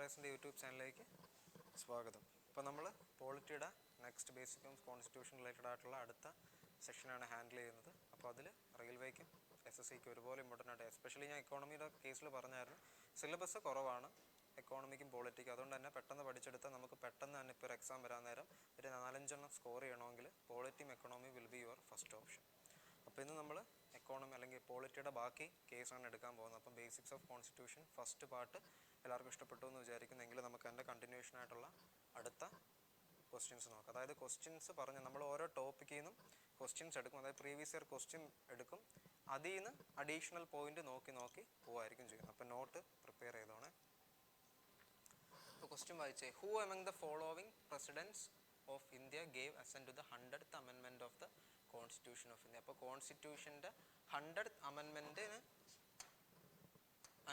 ക്ലാസിൻ്റെ YouTube ചാനലിലേക്ക് സ്വാഗതം. അപ്പോൾ നമ്മൾ പോളിറ്റിയുടെ നെക്സ്റ്റ് ബേസിക്കും കോൺസ്റ്റിറ്റ്യൂഷൻ റിലേറ്റഡ് ആയിട്ടുള്ള അടുത്ത സെക്ഷനാണ് ഹാൻഡിൽ ചെയ്യുന്നത്. അപ്പോൾ അതിൽ റെയിൽവേക്കും SSCക്കും ഒരുപോലെ ഇമ്പോർട്ടൻ്റ് ആയിട്ട്, എസ്പെഷ്യലി ഞാൻ എക്കോണമിയുടെ കേസിൽ പറഞ്ഞായിരുന്നു, സിലബസ് കുറവാണ് എക്കോണമിക്കും പോളിറ്റിക്കും. അതുകൊണ്ട് തന്നെ പെട്ടെന്ന് പഠിച്ചെടുത്താൽ നമുക്ക് പെട്ടെന്ന് തന്നെ ഇപ്പോൾ ഒരു എക്സാം വരാൻ നേരം ഒരു 4-5 സ്കോർ ചെയ്യണമെങ്കിൽ പോളിറ്റിയും എക്കോണമിയും will be your first option. അപ്പോൾ ഇന്ന് നമ്മൾ എക്കോണമി അല്ലെങ്കിൽ പോളിറ്റിയുടെ ബാക്കി കേസാണ് എടുക്കാൻ പോകുന്നത്. അപ്പം basics of constitution first part എല്ലാവർക്കും ഇഷ്ടപ്പെട്ടു എന്ന് വിചാരിക്കുന്നെങ്കിൽ നമുക്ക് അതിൻ്റെ കണ്ടിന്യൂഷൻ ആയിട്ടുള്ള അടുത്ത ക്വസ്റ്റ്യൻസ് നോക്കാം. അതായത് ക്വസ്റ്റ്യൻസ് പറഞ്ഞ് നമ്മൾ ഓരോ ടോപ്പിക്കിൽ നിന്നും ക്വസ്റ്റ്യൻസ് എടുക്കും, അതായത് പ്രീവിയസ് ഇയർ ക്വസ്റ്റ്യൻ എടുക്കും, അതിൽ നിന്ന് അഡീഷണൽ പോയിന്റ് നോക്കി പോവായിരിക്കും ചെയ്യുന്നത്. അപ്പോൾ നോട്ട് പ്രിപ്പയർ ചെയ്തോണേ. അപ്പോൾ ക്വസ്റ്റ്യൻ വായിച്ചേ. Who among the following presidents of India gave assent to the 100th amendment of the constitution of India. അപ്പോൾ കോൺസ്റ്റിറ്റ്യൂഷൻ്റെ 100th അമെൻമെൻറ്റിന്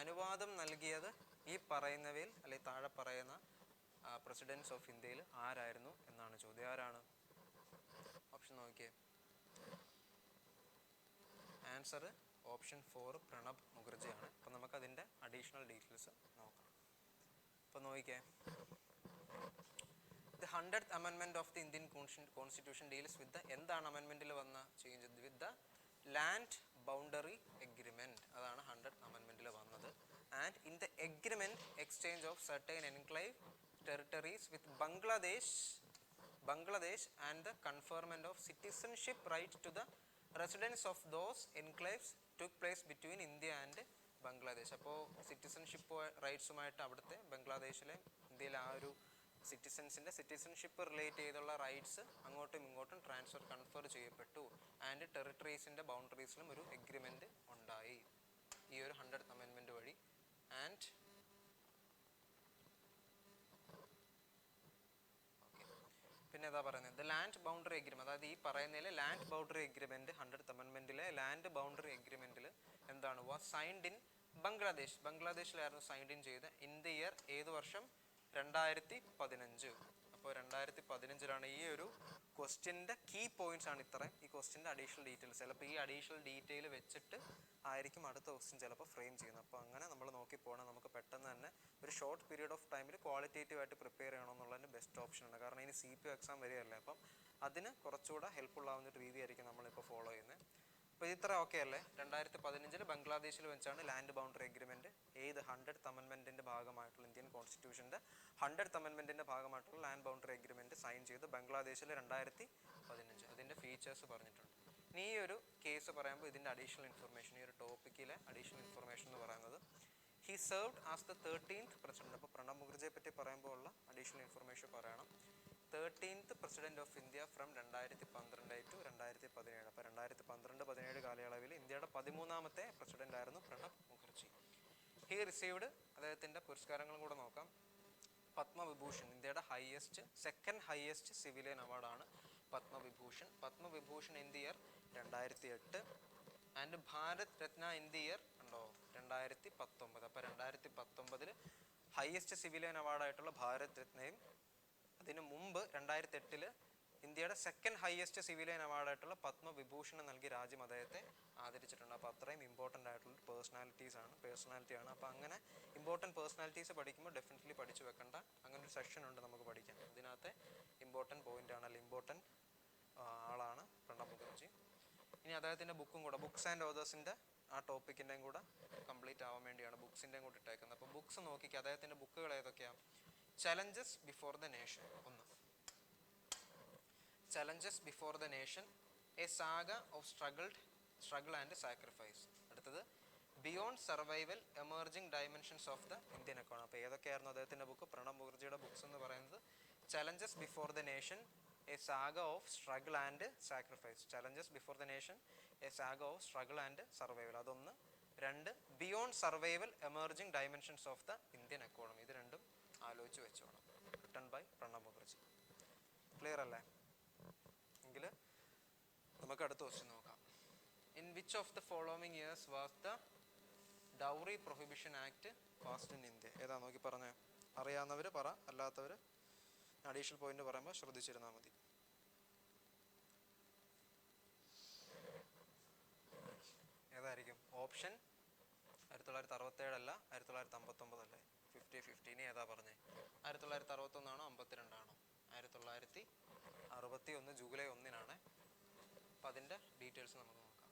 അനുവാദം നൽകിയത് ഈ പറയുന്നവയിൽ അല്ലെങ്കിൽ താഴെ പറയുന്ന പ്രസിഡൻസ് ഓഫ് ഇന്ത്യയിൽ ആരായിരുന്നു എന്നാണ് ചോദ്യം. ആരാണ്? ഓപ്ഷൻ നോക്കിയേ. ആൻസർ ഓപ്ഷൻ 4 പ്രണബ് മുഖർജിയാണ്. അപ്പം നമുക്കതിൻ്റെ അഡീഷണൽ ഡീറ്റെയിൽസ് നോക്കാം. അപ്പോൾ നോക്കിയേ. The 100th amendment of the Indian Constitution deals with the എന്താണ് അമെൻമെൻറ്റിൽ വന്ന change? With the land boundary agreement. അതാണ് 100th അമെൻമെൻറ്റിൽ വന്നത്. And in the agreement exchange of certain enclave territories with Bangladesh and the conferment of citizenship right to the residence of those enclaves took place between India and Bangladesh. അപ്പോൾ citizenship റൈറ്റ്സുമായിട്ട് അവിടുത്തെ ബംഗ്ലാദേശിലെ ഇന്ത്യയിലെ ആ ഒരു citizenship relate ചെയ്തുള്ള rights അങ്ങോട്ടും ഇങ്ങോട്ടും confer ചെയ്യപ്പെട്ടു. ആൻഡ് ടെറിട്ടറീസിൻ്റെ ബൗണ്ടറീസിലും ഒരു എഗ്രിമെൻറ്റ് ഉണ്ടായി ഈ ഒരു 100th അമെൻമെൻറ്റ് വഴി. ആൻഡ് പിന്നെ എന്താ പറയുന്നത്? ദ ലാൻഡ് ബൗണ്ടറി എഗ്രിമെൻറ്റ്, അതായത് ഈ പറയുന്നതിൽ ലാൻഡ് ബൗണ്ടറി എഗ്രിമെൻറ്റ് 100th അമെൻമെൻറ്റിലെ ലാൻഡ് ബൗണ്ടറി എഗ്രിമെൻറ്റിൽ എന്താണ്? വാസ് സൈൻഡ് ഇൻ ബംഗ്ലാദേശിലായിരുന്നു സൈൻഡ് ഇൻ ചെയ്ത് ഇൻ ദ ഇയർ ഏത് വർഷം? 2015. അപ്പോൾ 2015 ഈ ഒരു ക്വസ്റ്റ്യൻ്റെ കീ പോയിന്റ്സ് ആണ് ഇത്രയും. ഈ ക്വസ്റ്റ്യൻ്റെ അഡീഷണൽ ഡീറ്റെയിൽസ് ചിലപ്പോൾ ഈ അഡീഷണൽ ഡീറ്റെയിൽ വെച്ചിട്ട് ആയിരിക്കും അടുത്ത ക്വസ്റ്റ്യൻ ചിലപ്പോൾ ഫ്രെയിം ചെയ്യുന്നത്. അപ്പോൾ അങ്ങനെ നമ്മൾ നോക്കി പോകണം. നമുക്ക് പെട്ടെന്ന് തന്നെ ഒരു ഷോർട്ട് പീരീഡ് ഓഫ് ടൈമിൽ ക്വാളിറ്റേറ്റീവായിട്ട് പ്രിപ്പയർ ചെയ്യണമെന്നുള്ളതിന് ബെസ്റ്റ് ഓപ്ഷനാണ്. കാരണം ഇനി CPO എക്സാം വരികയല്ലേ, അപ്പം അതിന് കുറച്ചുകൂടെ ഹെൽപ്ഫുൾ ആവുന്ന ഒരു രീതിയായിരിക്കും നമ്മളിപ്പോൾ ഫോളോ ചെയ്യുന്നത്. അപ്പോൾ ഇത്ര ഓക്കെ അല്ലേ? 2015 ബംഗ്ലാദേശിൽ വെച്ചാണ് ലാൻഡ് ബൗണ്ടറി എഗ്രിമെൻറ്റ് ഏത് 100th അമെൻമെൻറ്റിൻ്റെ ഭാഗമായിട്ടുള്ള ഇന്ത്യൻ കോൺസ്റ്റിറ്റ്യൂഷൻ്റെ 100th അമെൻമെൻറ്റിൻ്റെ ഭാഗമായിട്ടുള്ള ലാൻഡ് ബൗണ്ടറി എഗ്രിമെൻറ്റ് സൈൻ ചെയ്ത് ബംഗ്ലാദേശിൽ 2015. അതിൻ്റെ ഫീച്ചേഴ്സ് പറഞ്ഞിട്ടുണ്ട്. ഇനി ഈ ഒരു കേസ് പറയുമ്പോൾ ഇതിൻ്റെ അഡീഷണൽ ഇൻഫർമേഷൻ, ഈ ഒരു ടോപ്പിക്കിലെ അഡീഷണൽ ഇൻഫർമേഷൻ എന്ന് പറയുന്നത് he served as the 13th president. അപ്പോൾ പ്രണബ് മുഖർജിയെ പറ്റി പറയുമ്പോൾ ഉള്ള അഡീഷണൽ ഇൻഫർമേഷൻ പറയണം. 13th president of India from 2012 to 2017. അപ്പോൾ 2012-17 കാലയളവിൽ ഇന്ത്യയുടെ 13ാമത്തെ പ്രസിഡന്റ് ആയിരുന്നു പ്രണബ് മുഖർജി. ഹി റിസീവ്ഡ്, അദ്ദേഹത്തിൻ്റെ പുരസ്കാരങ്ങളും കൂടെ നോക്കാം. പത്മവിഭൂഷൺ, ഇന്ത്യയുടെ സെക്കൻഡ് ഹയസ്റ്റ് സിവിലിയൻ അവാർഡാണ് Padma Vibhushan in the year 2008. And Bharat Ratna in the year ഉണ്ടോ 2019. അപ്പോൾ 2019 ഹയസ്റ്റ് സിവിലിയൻ അവാർഡായിട്ടുള്ള ഭാരത് രത്നയും അതിനു മുമ്പ് 2008 ഇന്ത്യയുടെ സെക്കൻഡ് ഹയസ്റ്റ് സിവിലിയൻ അവാർഡായിട്ടുള്ള പത്മവിഭൂഷൺ നൽകി രാജ്യം അദ്ദേഹത്തെ ആദരിച്ചിട്ടുണ്ട്. അപ്പോൾ അത്രയും ഇമ്പോർട്ടൻ്റ് ആയിട്ടുള്ള പേഴ്സണാലിറ്റിയാണ്. അപ്പോൾ അങ്ങനെ ഇമ്പോർട്ടൻറ്റ് പേഴ്സണാലിറ്റീസ് പഠിക്കുമ്പോൾ ഡെഫിനറ്റ്ലി പഠിച്ചു വെക്കേണ്ട അങ്ങനെ ഒരു സെക്ഷൻ ഉണ്ട് നമുക്ക് പഠിക്കാൻ. ഇതിനകത്തെ ഇമ്പോർട്ടൻറ്റ് പോയിൻ്റാണ്, അല്ലെങ്കിൽ ഇമ്പോർട്ടൻറ്റ് ആളാണ് പ്രണബ് മുഖർജി. ഇനി അദ്ദേഹത്തിൻ്റെ ബുക്കും കൂടെ, ബുക്സ് ആൻഡ് ഓതേഴ്സിൻ്റെ ആ ടോപ്പിക്കിൻ്റെയും കൂടെ കംപ്ലീറ്റ് ആവാൻ വേണ്ടിയാണ് ബുക്സിൻ്റെയും കൂടെ ഇട്ടേക്കുന്നത്. അപ്പോൾ ബുക്സ് നോക്കിക്കുക. അദ്ദേഹത്തിൻ്റെ ബുക്കുകൾ ഏതൊക്കെയാണ്? ചലഞ്ചസ് ബിഫോർ ദ നേഷൻ, ഒന്ന്. Challenges before the nation, a saga of struggle and sacrifice. അടുത്തത് beyond survival, emerging dimensions of the Indian economy. അപ്പോൾ ഏതൊക്കെയായിരുന്നു അദ്ദേഹത്തിൻ്റെ ബുക്ക്? പ്രണബ് മുഖർജിയുടെ ബുക്സ് എന്ന് പറയുന്നത് challenges before the nation, a saga of struggle and sacrifice. Challenges before the nation, a saga of struggle and survival, അതൊന്ന്. 2 beyond survival, emerging dimensions of the Indian economy. ഇത് രണ്ടും ആലോചിച്ച് വെച്ചോണം. Written by Pranab Mukherjee. Clear അല്ലേ? എങ്കിൽ നമുക്ക് അടുത്ത question നോക്കാം. In which of the following years was the dowry prohibition act passed in India? ഏതാ നോക്കി പറഞ്ഞേ. അറിയാവുന്നവർ പറ, അല്ലാത്തവർ അഡീഷണൽ പോയിന്റ് പറയുമ്പോൾ ശ്രദ്ധിച്ചിരുന്നാൽ മതി. ഏതായിരിക്കും ഓപ്ഷൻ? 1967 അല്ല, 1959 അല്ലേ? 50-50. ഇനി ഏതാ പറഞ്ഞേ? 1961 52? 1961 ജൂലൈ 1 അപ്പം അതിൻ്റെ ഡീറ്റെയിൽസ് നമുക്ക് നോക്കാം.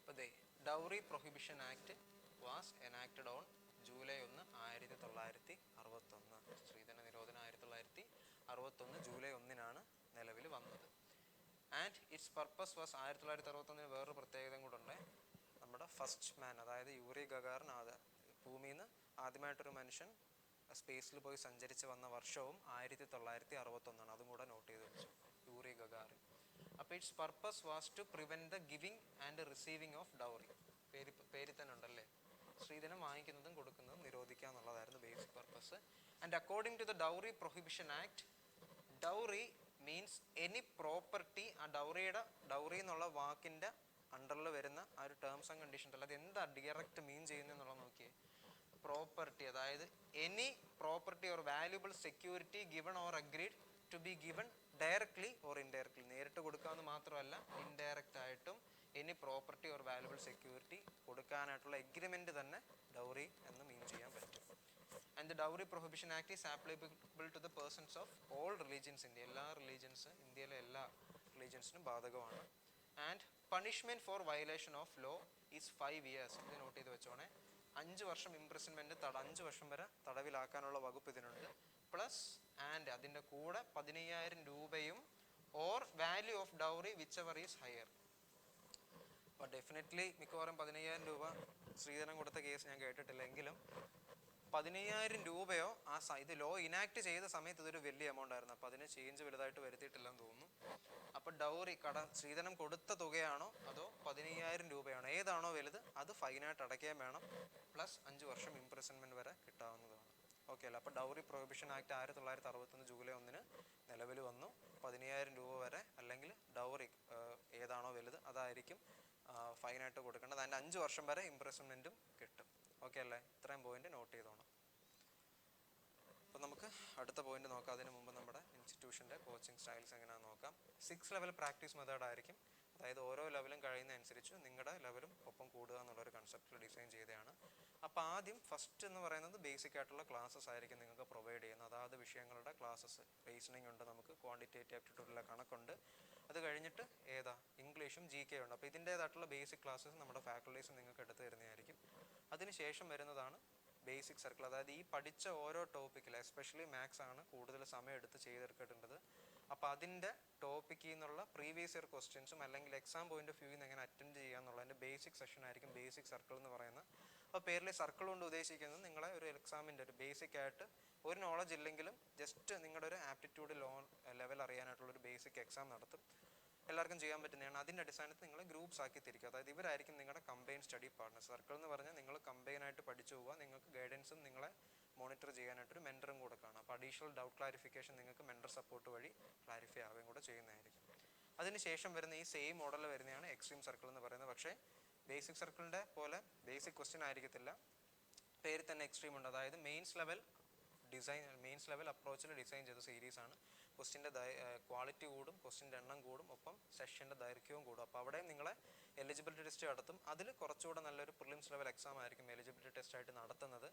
അപ്പോൾ dowry prohibition act was enacted on July 1, 1961. സ്ത്രീധന നിരോധനം 1961 ജൂലൈ 1 നിലവിൽ വന്നത്. ആൻഡ് ഇറ്റ്സ് പർപ്പസ് വാസ് 1961 വേറൊരു പ്രത്യേകതയും കൂടെ ഉണ്ട്. നമ്മുടെ ഫസ്റ്റ് മാൻ, അതായത് യൂറി ഗഗാറിൻ, ഭൂമിയിൽ നിന്ന് ആദ്യമായിട്ടൊരു മനുഷ്യൻ സ്പേസിൽ പോയി സഞ്ചരിച്ച് വന്ന വർഷവും 1961. അതും കൂടെ നോട്ട് ചെയ്ത് വെച്ചു, യൂറി ഗഗാറിൻ. അപ്പോൾ its purpose was to prevent the giving and receiving of dowry. പേരിൽ തന്നെ ഉണ്ടല്ലേ, സ്ത്രീധനം വാങ്ങിക്കുന്നതും കൊടുക്കുന്നതും നിരോധിക്കുക എന്നുള്ളതായിരുന്നു basic purpose. And according to the dowry prohibition act, dowry means any property. ആ ഡൗറി എന്നുള്ള വാക്കിൻ്റെ അണ്ടറിൽ വരുന്ന ആ ഒരു ടേംസ് ആൻഡ് കണ്ടീഷൻസ് അല്ല, അത് എന്താ ഡയറക്റ്റ് മീൻ ചെയ്യുന്നത് എന്നുള്ളത് നോക്കിയേ. പ്രോപ്പർട്ടി, അതായത് any property or valuable security given or agreed to be given directly or indirectly. നേരിട്ട് കൊടുക്കാമെന്ന് മാത്രമല്ല, ഇൻഡയറക്റ്റ് ആയിട്ടും any property or valuable security കൊടുക്കാനായിട്ടുള്ള എഗ്രിമെൻറ്റ് തന്നെ ഡൗറി എന്ന് മീൻ ചെയ്യാൻ പറ്റും. And the dowry prohibition act is applicable to the persons of all religions India. എല്ലാ റിലീജിയൻസ്, ഇന്ത്യയിലെ എല്ലാ റിലീജിയൻസിനും ബാധകമാണ്. And punishment for violation of law is 5 years. ഇത് നോട്ട് ചെയ്ത് വെച്ചോണേ. 5 വർഷം ഇംപ്രിസൺമെൻറ്റ്, 5 വർഷം വരെ തടവിലാക്കാനുള്ള വകുപ്പ് ഇതിനുണ്ട്. പ്ലസ് ആൻഡ് അതിൻ്റെ കൂടെ 15,000 രൂപയും or value of dowry which ever is higher. അപ്പോൾ ഡെഫിനറ്റ്ലി മിക്കവാറും 15,000 രൂപ സ്ത്രീധനം കൊടുത്ത കേസ് ഞാൻ കേട്ടിട്ടില്ല. എങ്കിലും 15,000 രൂപയോ ഇത് ലോ ഇനാക്ട് ചെയ്ത സമയത്ത് ഇതൊരു വലിയ എമൗണ്ട് ആയിരുന്നു. അപ്പോൾ അതിന് ചേഞ്ച് വലുതായിട്ട് വരുത്തിയിട്ടില്ലെന്ന് തോന്നുന്നു. അപ്പോൾ ഡൗറി സ്ത്രീധനം കൊടുത്ത തുകയാണോ അതോ 15,000 രൂപയാണോ, ഏതാണോ വലുത് അത് ഫൈനായിട്ട് അടയ്ക്കാൻ വേണം. പ്ലസ് 5 വർഷം ഇംപ്രിസൺമെൻറ്റ് വരെ കിട്ടാവുന്നതാണ്. ഓക്കെ അല്ല. അപ്പോൾ ഡൗറി പ്രൊഹിബിഷൻ ആക്ട് 1961 ജൂലൈ 1 നിലവിൽ വന്നു. 15,000 രൂപ വരെ അല്ലെങ്കിൽ ഡൗറി ഏതാണോ വലുത് അതായിരിക്കും ഫൈനായിട്ട് കൊടുക്കേണ്ടത്. അതിൻ്റെ 5 വർഷം വരെ ഇംപ്രിസൺമെൻറ്റും കിട്ടും. ഓക്കെ അല്ലേ? ഇത്രയും പോയിന്റ് നോട്ട് ചെയ്തോണം. അപ്പോൾ നമുക്ക് അടുത്ത പോയിന്റ് നോക്കാം. അതിന് മുമ്പ് നമ്മുടെ ഇൻസ്റ്റിറ്റ്യൂഷൻ്റെ കോച്ചിങ് സ്റ്റൈൽസ് എങ്ങനെയാണെന്ന് നോക്കാം. 6 ലെവൽ പ്രാക്ടീസ് മെത്തേഡ് ആയിരിക്കും. അതായത് ഓരോ ലെവലും കഴിയുന്നതനുസരിച്ച് നിങ്ങളുടെ ലെവലും ഒപ്പം കൂടുക എന്നുള്ളൊരു കൺസെപ്റ്റിൽ ഡിസൈൻ ചെയ്തതാണ്. അപ്പോൾ ആദ്യം ഫസ്റ്റ് എന്ന് പറയുന്നത് ബേസിക് ആയിട്ടുള്ള ക്ലാസ്സസ് ആയിരിക്കും നിങ്ങൾക്ക് പ്രൊവൈഡ് ചെയ്യുന്നത്. അതാത് വിഷയങ്ങളുടെ ക്ലാസ്സസ്, റീസണിംഗ് ഉണ്ട്, നമുക്ക് ക്വാണ്ടിറ്റേറ്റീവ് ആപ്റ്റിറ്റ്യൂഡിലെ കണക്കുണ്ട്. അത് കഴിഞ്ഞിട്ട് ഇംഗ്ലീഷും GK ഉണ്ട്. അപ്പോൾ ഇതിൻ്റേതായിട്ടുള്ള ബേസിക് ക്ലാസ്സസ് നമ്മുടെ ഫാക്കൽറ്റീസ് നിങ്ങൾക്ക് എടുത്തു തരുന്നതായിരിക്കും. അതിനുശേഷം വരുന്നതാണ് ബേസിക് സർക്കിൾ. അതായത് ഈ പഠിച്ച ഓരോ ടോപ്പിക്കിൽ, എസ്പെഷ്യലി മാത്സ് ആണ് കൂടുതൽ സമയം എടുത്ത് ചെയ്തെടുക്കേണ്ടത്. അപ്പോൾ അതിൻ്റെ ടോപ്പിക്കിൽ നിന്നുള്ള പ്രീവിയസ് ഇയർ ക്വസ്റ്റ്യൻസും അല്ലെങ്കിൽ എക്സാം പോയിന്റ് ഓഫ് വ്യൂവിൽ നിന്ന് എങ്ങനെ അറ്റൻഡ് ചെയ്യുക എന്നുള്ളതിൻ്റെ ബേസിക് സെഷൻ ആയിരിക്കും ബേസിക് സർക്കിൾ എന്ന് പറയുന്നത്. അപ്പോൾ പേരിലെ സർക്കിൾ കൊണ്ട് ഉദ്ദേശിക്കുന്നത് നിങ്ങളെ ഒരു എക്സാമിൻ്റെ ഒരു ബേസിക് ആയിട്ട് ഒരു നോളജ് ഇല്ലെങ്കിലും ജസ്റ്റ് നിങ്ങളുടെ ഒരു ആപ്റ്റിറ്റ്യൂഡ് ലെവൽ അറിയാനായിട്ടുള്ളൊരു ബേസിക് എക്സാം നടത്തും. എല്ലാവർക്കും ചെയ്യാൻ പറ്റുന്നതാണ്. അതിൻ്റെ അടിസ്ഥാനത്തിൽ നിങ്ങൾ ഗ്രൂപ്പ്സ് ആക്കി തിരിക്കുക. അതായത് ഇവരായിരിക്കും നിങ്ങളുടെ കമ്പൈൻ സ്റ്റഡി പാർട്ട്നർ. സർക്കിൾ എന്ന് പറഞ്ഞാൽ നിങ്ങൾ കമ്പൈനായിട്ട് പഠിച്ചു പോവുക. നിങ്ങൾക്ക് ഗൈഡൻസും നിങ്ങളെ മോണിറ്റർ ചെയ്യാനായിട്ടൊരു മെൻറ്ററും കൂടെ കാണും. അപ്പോൾ അഡീഷണൽ ഡൗട്ട് ക്ലാരിഫിക്കേഷൻ നിങ്ങൾക്ക് മെൻറ്റർ സപ്പോർട്ട് വഴി ക്ലാരിഫൈ ആവുകയും കൂടെ ചെയ്യുന്നതായിരിക്കും. അതിനുശേഷം വരുന്ന ഈ സെയിം മോഡൽ വരുന്നതാണ് എക്സ്ട്രീം സർക്കിൾ എന്ന് പറയുന്നത്. പക്ഷേ ബേസിക് സർക്കിളിൻ്റെ പോലെ ബേസിക് ക്വസ്റ്റ്യൻ ആയിരിക്കത്തില്ല. പേര് തന്നെ എക്സ്ട്രീം ഉണ്ട്. അതായത് മെയിൻസ് ലെവൽ അപ്രോച്ചിൽ ഡിസൈൻ ചെയ്ത സീരീസാണ്. ക്വസ്റ്റിൻ്റെ ക്വാളിറ്റി കൂടും, ക്വസ്റ്റിൻ്റെ എണ്ണം കൂടും, ഒപ്പം സെഷൻ്റെ ദൈർഘ്യവും കൂടും. അപ്പോൾ അവിടെ നിങ്ങളെ എലിജിബിലിറ്റി ടെസ്റ്റ് നടത്തും. അതിൽ കുറച്ചുകൂടെ നല്ലൊരു പ്രിലിംസ് ലെവൽ എക്സാം ആയിരിക്കും എലിജിബിലിറ്റി ടെസ്റ്റ് ആയിട്ട് നടത്തുന്നത്.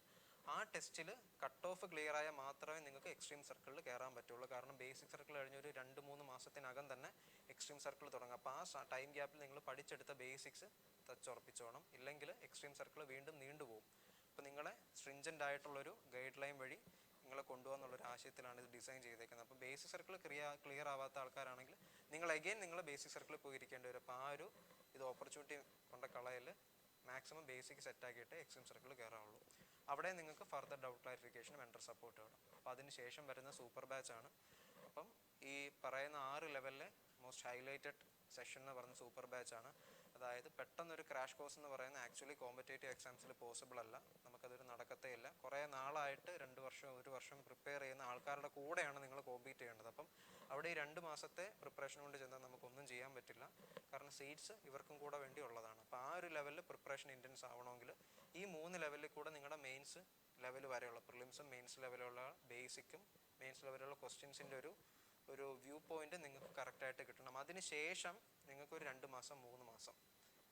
ആ ടെസ്റ്റിൽ കട്ട് ഓഫ് ക്ലിയർ ആയാൽ മാത്രമേ നിങ്ങൾക്ക് എക്സ്ട്രീം സർക്കിളിൽ കയറാൻ പറ്റുള്ളൂ. കാരണം ബേസിക് സർക്കിൾ കഴിഞ്ഞ് ഒരു 2-3 മാസത്തിനകം തന്നെ എക്സ്ട്രീം സർക്കിൾ തുടങ്ങും. അപ്പോൾ ആ ടൈം ഗ്യാപ്പിൽ നിങ്ങൾ പഠിച്ചെടുത്ത ബേസിക്സ് തച്ചുറപ്പിച്ചോണം. ഇല്ലെങ്കിൽ എക്സ്ട്രീം സർക്കിൾ വീണ്ടും നീണ്ടുപോകും. അപ്പോൾ നിങ്ങളെ സ്ട്രിഞ്ചൻ്റ് ആയിട്ടുള്ളൊരു ഗൈഡ് ലൈൻ വഴി നിങ്ങളെ കൊണ്ടുപോകാന്നുള്ളൊരു ആശയത്തിലാണ് ഇത് ഡിസൈൻ ചെയ്തേക്കുന്നത്. അപ്പോൾ ബേസിക് സർക്കിൾ ക്ലിയർ ആവാത്ത ആൾക്കാരാണെങ്കിൽ നിങ്ങൾ നിങ്ങൾ ബേസിക് സർക്കിളിൽ പോയിരിക്കേണ്ടി വരും. അപ്പോൾ ആ ഒരു ഓപ്പർച്യൂണിറ്റി കൊണ്ട കളയിൽ മാക്സിമം ബേസിക് സെറ്റാക്കിയിട്ട് എക്സ്ട്രീം സർക്കിൾ കയറാവുള്ളൂ. അവിടെ നിങ്ങൾക്ക് further doubt clarification mentor support വേണം. അപ്പോൾ അതിന് ശേഷം വരുന്ന സൂപ്പർ ബാച്ചാണ്. അപ്പം ഈ പറയുന്ന 6 ലെവലിലെ മോസ്റ്റ് ഹൈലൈറ്റഡ് സെഷൻ എന്ന് പറയുന്ന സൂപ്പർ ബാച്ചാണ്. അതായത് പെട്ടെന്നൊരു ക്രാഷ് കോഴ്സ് എന്ന് പറയുന്നത് ആക്ച്വലി കോമ്പറ്റേറ്റീവ് എക്സാംസിൽ പോസിബിൾ അല്ല. നമുക്കതൊരു നടക്കത്തേ ഇല്ല. കുറേ നാളായിട്ട് 2 വർഷം 1 വർഷം പ്രിപ്പയർ ചെയ്യുന്ന ആൾക്കാരുടെ കൂടെയാണ് നിങ്ങൾ കോമ്പീറ്റ് ചെയ്യേണ്ടത്. അപ്പം അവിടെ ഈ 2 മാസത്തെ പ്രിപ്പറേഷൻ കൊണ്ട് ചെന്നാൽ നമുക്കൊന്നും ചെയ്യാൻ പറ്റില്ല. കാരണം സീറ്റ്സ് ഇവർക്കും കൂടെ വേണ്ടി ഉള്ളതാണ്. അപ്പോൾ ആ ഒരു ലെവലിൽ പ്രിപ്പറേഷൻ ഇൻറ്റൻസ് ആവണമെങ്കിൽ ഈ 3 ലെവലിൽ കൂടെ നിങ്ങളുടെ മെയിൻസ് ലെവൽ വരെയുള്ള പ്രിലിംസും മെയിൻസ് ലെവലുള്ള ബേസിക്കും മെയിൻസ് ലെവലുള്ള ക്വസ്റ്റ്യൻസിൻ്റെ ഒരു വ്യൂ പോയിന്റ് നിങ്ങൾക്ക് കറക്റ്റായിട്ട് കിട്ടണം. അതിന് ശേഷം നിങ്ങൾക്കൊരു 2 മാസം 3 മാസം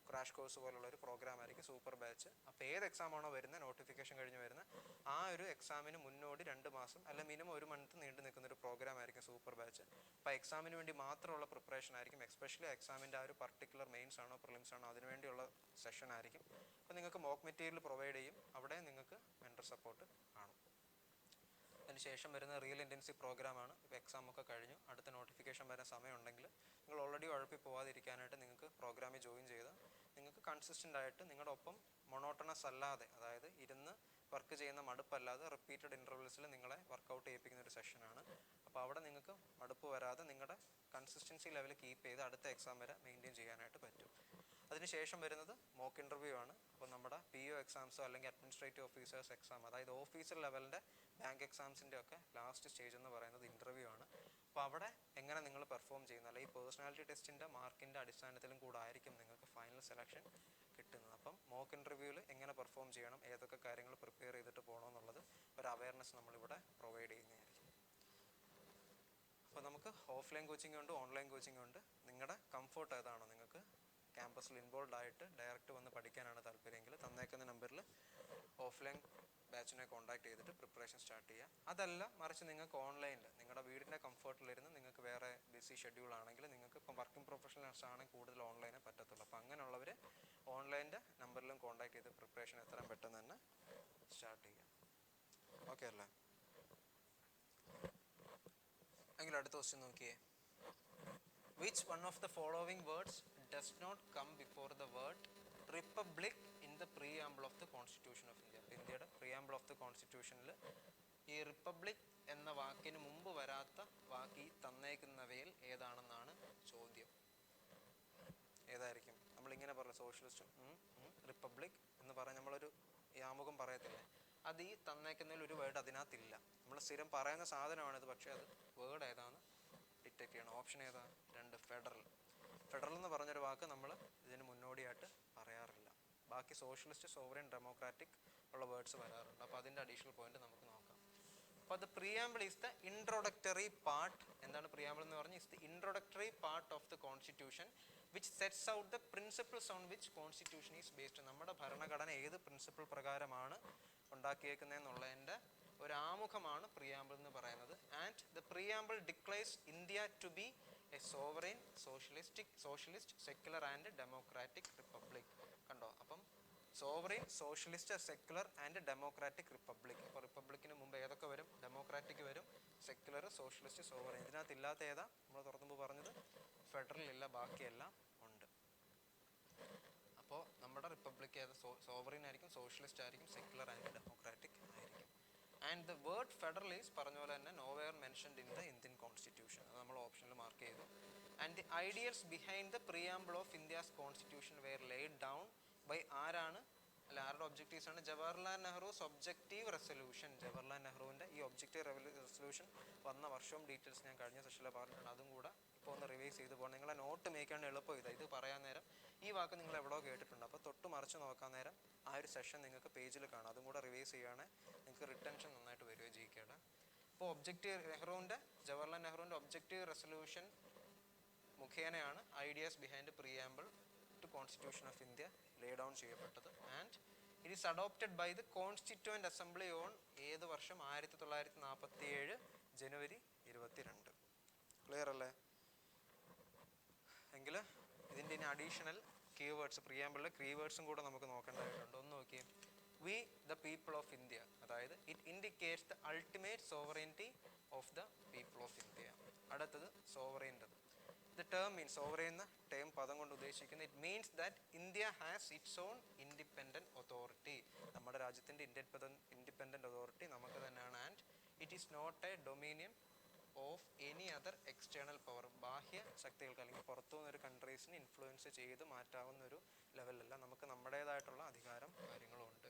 ക്രാഷ് കോഴ്സ് പോലുള്ള ഒരു പ്രോഗ്രാം ആയിരിക്കും സൂപ്പർ ബാച്ച്. അപ്പോൾ ഏത് എക്സാം ആണോ വരുന്നത്, നോട്ടിഫിക്കേഷൻ കഴിഞ്ഞ് വരുന്നത്, ആ ഒരു എക്സാമിന് മുന്നോടി 2 മാസം അല്ല മിനിമം 1 മന്ത് നീണ്ടു നിൽക്കുന്ന ഒരു പ്രോഗ്രാം ആയിരിക്കും സൂപ്പർ ബാച്ച്. അപ്പോൾ എക്സാമിന് വേണ്ടി മാത്രമുള്ള പ്രിപ്പറേഷൻ ആയിരിക്കും. എസ്പെഷ്യലി എക്സാമിൻ്റെ ആ ഒരു പർട്ടിക്കുലർ മെയിൻസ് ആണോ പ്രിലിംസ് ആണോ അതിനുവേണ്ടിയുള്ള സെഷൻ ആയിരിക്കും. അപ്പോൾ നിങ്ങൾക്ക് മോക്ക് മെറ്റീരിയൽ പ്രൊവൈഡ് ചെയ്യും. അവിടെ നിങ്ങൾക്ക് മെൻറ്റർ സപ്പോർട്ട് കാണും. അതിനുശേഷം വരുന്ന റിയൽ ഇൻറ്റൻസീവ് പ്രോഗ്രാമാണ്. ഇപ്പോൾ എക്സാം ഒക്കെ കഴിഞ്ഞു, അടുത്ത നോട്ടിഫിക്കേഷൻ വരാൻ സമയമുണ്ടെങ്കിൽ നിങ്ങൾ ഓൾറെഡി ഉഴപ്പി പോകാതിരിക്കാനായിട്ട് നിങ്ങൾക്ക് പ്രോഗ്രാമിൽ ജോയിൻ ചെയ്ത് നിങ്ങൾക്ക് കൺസിസ്റ്റൻ്റ് ആയിട്ട് നിങ്ങളുടെ ഒപ്പം മൊണോട്ടണസ് അല്ലാതെ, അതായത് ഇരുന്ന് വർക്ക് ചെയ്യുന്ന മടുപ്പല്ലാതെ റിപ്പീറ്റഡ് ഇൻ്റർവെൽസിൽ നിങ്ങളെ വർക്കൗട്ട് ചെയ്യിപ്പിക്കുന്ന ഒരു സെഷനാണ്. അപ്പോൾ അവിടെ നിങ്ങൾക്ക് മടുപ്പ് വരാതെ നിങ്ങളുടെ കൺസിസ്റ്റൻസി ലെവൽ കീപ്പ് ചെയ്ത് അടുത്ത എക്സാം വരെ മെയിൻറ്റെയിൻ ചെയ്യാനായിട്ട് പറ്റും. അതിനുശേഷം വരുന്നത് മോക്ക് ഇൻ്റർവ്യൂ ആണ്. അപ്പോൾ നമ്മുടെ PO എക്സാംസോ അല്ലെങ്കിൽ അഡ്മിനിസ്ട്രേറ്റീവ് ഓഫീസേഴ്സ് എക്സാം, അതായത് ഓഫീസർ ലെവലിൻ്റെ ബാങ്ക് എക്സാംസിൻ്റെ ഒക്കെ ലാസ്റ്റ് സ്റ്റേജ് എന്ന് പറയുന്നത് ഇൻ്റർവ്യൂ ആണ്. അപ്പോൾ അവിടെ എങ്ങനെ നിങ്ങൾ പെർഫോം ചെയ്യുന്നു, അല്ലെങ്കിൽ പേഴ്സണാലിറ്റി ടെസ്റ്റിൻ്റെ മാർക്കിൻ്റെ അടിസ്ഥാനത്തിലും കൂടെ ആയിരിക്കും നിങ്ങൾക്ക് ഫൈനൽ സെലക്ഷൻ കിട്ടുന്നത്. അപ്പം മോക്ക് ഇൻ്റർവ്യൂവിൽ എങ്ങനെ പെർഫോം ചെയ്യണം, ഏതൊക്കെ കാര്യങ്ങൾ പ്രിപ്പയർ ചെയ്തിട്ട് പോകണമെന്നുള്ളത് ഒരു അവയർനെസ് നമ്മളിവിടെ പ്രൊവൈഡ് ചെയ്യുന്നതായിരിക്കും. അപ്പോൾ നമുക്ക് ഓഫ്ലൈൻ കോച്ചിങ് ഉണ്ട്, ഓൺലൈൻ കോച്ചിങ് ഉണ്ട്. നിങ്ങളുടെ കംഫർട്ട് ഏതാണോ, നിങ്ങൾക്ക് ക്യാമ്പസിൽ ഇൻവോൾവ് ആയിട്ട് ഡയറക്റ്റ് വന്ന് പഠിക്കാനാണ് താല്പര്യമെങ്കിൽ തന്നേക്കുന്ന നമ്പറിൽ ഓഫ്ലൈൻ ബാച്ചിനെ കോൺടാക്ട് ചെയ്തിട്ട് പ്രിപ്പറേഷൻ സ്റ്റാർട്ട് ചെയ്യുക. അതല്ല മറിച്ച് നിങ്ങൾക്ക് ഓൺലൈനിൽ നിങ്ങളുടെ വീടിൻ്റെ കംഫർട്ടിലിരുന്ന് നിങ്ങൾക്ക് വേറെ ബിസി ഷെഡ്യൂൾ ആണെങ്കിൽ, നിങ്ങൾക്ക് ഇപ്പം വർക്കിംഗ് പ്രൊഫഷണൽസ് ആണെങ്കിൽ കൂടുതൽ ഓൺലൈനേ പറ്റത്തുള്ളൂ. അപ്പോൾ അങ്ങനെയുള്ളവർ ഓൺലൈൻ്റെ നമ്പറിലും കോൺടാക്ട് ചെയ്ത് പ്രിപ്പറേഷൻ എത്രയും പെട്ടെന്ന് തന്നെ സ്റ്റാർട്ട് ചെയ്യാം. ഓക്കെ അല്ലേ? എങ്കിൽ അടുത്ത ക്വസ്റ്റ്യൻ നോക്കിയേ. Which one of the following words does not come before the word republic in the preamble of the Constitution of India? ഇന്ത്യയുടെ preamble of the Constitutionൽ ഈ റിപ്പബ്ലിക് എന്ന വാക്കിന് മുമ്പ് വരാത്ത വാക്ക് ഈ തന്നേക്കുന്നവയിൽ ഏതാണെന്നാണ് ചോദ്യം. ഏതായിരിക്കും? നമ്മളിങ്ങനെ പറയാം സോഷ്യലിസ്റ്റ് റിപ്പബ്ലിക് എന്ന് പറഞ്ഞ് നമ്മളൊരു ആമുഖം പറയത്തില്ലേ, അത് ഈ തന്നേക്കുന്നതിൽ ഒരു വേർഡ് അതിനകത്തില്ല. നമ്മൾ സ്ഥിരം പറയുന്ന സാധനമാണിത്, പക്ഷേ അത് വേർഡ് ഏതാണ് ഡിറ്റക്ട് ചെയ്യണം. ഓപ്ഷൻ ഏതാ? 2 ഫെഡറൽ. ഫെഡറൽ എന്ന് പറഞ്ഞൊരു വാക്ക് നമ്മൾ ഇതിന് മുന്നോടിയായിട്ട് പറയാറില്ല. ബാക്കി സോഷ്യലിസ്റ്റ്, സോവറിൻ, ഡെമോക്രാറ്റിക് ഉള്ള വേർഡ്സ് വരാറുണ്ട്. അപ്പോൾ അതിൻ്റെ അഡീഷണൽ പോയിന്റ് നമുക്ക് നോക്കാം. അപ്പോൾ അത് preamble is the introductory part. എന്താണ് പ്രിയാമ്പിൾ എന്ന് പറഞ്ഞാൽ? Is the introductory part of the constitution which sets out the principles on which constitution is based. നമ്മുടെ ഭരണഘടന ഏത് പ്രിൻസിപ്പിൾ പ്രകാരമാണ് ഉണ്ടാക്കിയേക്കുന്നതെന്നുള്ളതിൻ്റെ ഒരു ആമുഖമാണ് പ്രിയാമ്പിൾ എന്ന് പറയുന്നത്. And the preamble declares India to be a sovereign, socialist, secular and democratic republic. കണ്ടോ? അപ്പം sovereign, socialist, secular and democratic republic. ഇപ്പോൾ റിപ്പബ്ലിക്കിന് മുമ്പ് ഏതൊക്കെ വരും? ഡെമോക്രാറ്റിക് വരും, സെക്യുലർ, സോഷ്യലിസ്റ്റ്, സോവറിൻ. ഇതിനകത്ത് ഇല്ലാത്ത ഏതാ? നമ്മൾ തുറന്നുമ്പോൾ പറഞ്ഞത് ഫെഡറൽ ഇല്ല, ബാക്കിയെല്ലാം ഉണ്ട്. അപ്പോൾ നമ്മുടെ റിപ്പബ്ലിക് ഏത്? സോവറിൻ ആയിരിക്കും, സോഷ്യലിസ്റ്റ് ആയിരിക്കും, സെക്യുലർ ആൻഡ് ഡെമോക്രാറ്റിക് ആയിരിക്കും. And the word federal is പറഞ്ഞ പോലെ തന്നെ nowhere mentioned in the Indian constitution. അത് നമ്മൾ ഓപ്ഷനിൽ മാർക്ക് ചെയ്തു. And the ideals behind the preamble of India's constitution were laid down by ആരാണ്? അല്ല, ആരുടെ ഒബ്ജക്റ്റീവ്സ് ആണ്? Jawaharlal Nehru's objective resolution. ജവഹർലാൽ നെഹ്റുവിൻ്റെ ഈ ഒബ്ജക്റ്റീവ് റെസൊല്യൂഷൻ വന്ന വർഷവും ഡീറ്റെയിൽസ് ഞാൻ കഴിഞ്ഞ സെഷനിൽ പറഞ്ഞിട്ടുണ്ട്. അതും കൂടെ ഇപ്പോൾ ഒന്ന് റിവൈസ് ചെയ്ത് പോകണം. നിങ്ങളെ നോട്ട് മേക്കാണ്ട് എളുപ്പം ഇത് പറയാൻ നേരം ഈ വാക്ക് നിങ്ങൾ എവിടെയോ കേട്ടിട്ടുണ്ട്. അപ്പോൾ തൊട്ട് മറിച്ച് നോക്കാൻ നേരം ആ ഒരു സെഷൻ നിങ്ങൾക്ക് പേജിൽ കാണാം. അതും കൂടെ റിവൈസ് ചെയ്യുകയാണെങ്കിൽ നിങ്ങൾക്ക് റിട്ടൻഷൻ നന്നായിട്ട് വരികയോ ചെയ്യിക്കേണ്ട. ഇപ്പോൾ ജവഹർലാൽ നെഹ്റുവിൻ്റെ ഒബ്ജക്റ്റീവ് റെസൊല്യൂഷൻ മുഖേനയാണ് ideas behind preamble to constitution of India lay down ചെയ്യപ്പെട്ടത്. And it is adopted by the constituent assembly on ഏത് വർഷം? 1947 ജനുവരി 22. ക്ലിയർ അല്ലേ? എങ്കിൽ ഇതിൻ്റെ ഇനി അഡീഷണൽ കീവേഡ്സ്, പ്രിയാമ്പിളിലെ കീവേഡ്സും കൂടെ നമുക്ക് നോക്കേണ്ടതായിട്ടുണ്ട്. ഒന്ന് നോക്കിയേ. We the people of India, അതായത് it indicates the ultimate sovereignty of the people of India. അടുത്തത് സോവറിൻ്റെത്. ദ ടേം മീൻസ്, സോവറിൻ എന്ന ടേം പദം കൊണ്ട് ഉദ്ദേശിക്കുന്നത് it means that India has its own independent authority. നമ്മുടെ രാജ്യത്തിൻ്റെ ഇൻഡിപെൻഡൻറ്റ് അതോറിറ്റി നമുക്ക് തന്നെയാണ്. And it is not a dominion of any other external power. ബാഹ്യ ശക്തികൾക്ക് അല്ലെങ്കിൽ പുറത്തുനിന്നൊരു കൺട്രീസിന് ഇൻഫ്ലുവൻസ് ചെയ്ത് മാറ്റാവുന്ന ഒരു ലെവലല്ല. നമുക്ക് നമ്മുടേതായിട്ടുള്ള അധികാരം കാര്യങ്ങളും ഉണ്ട്.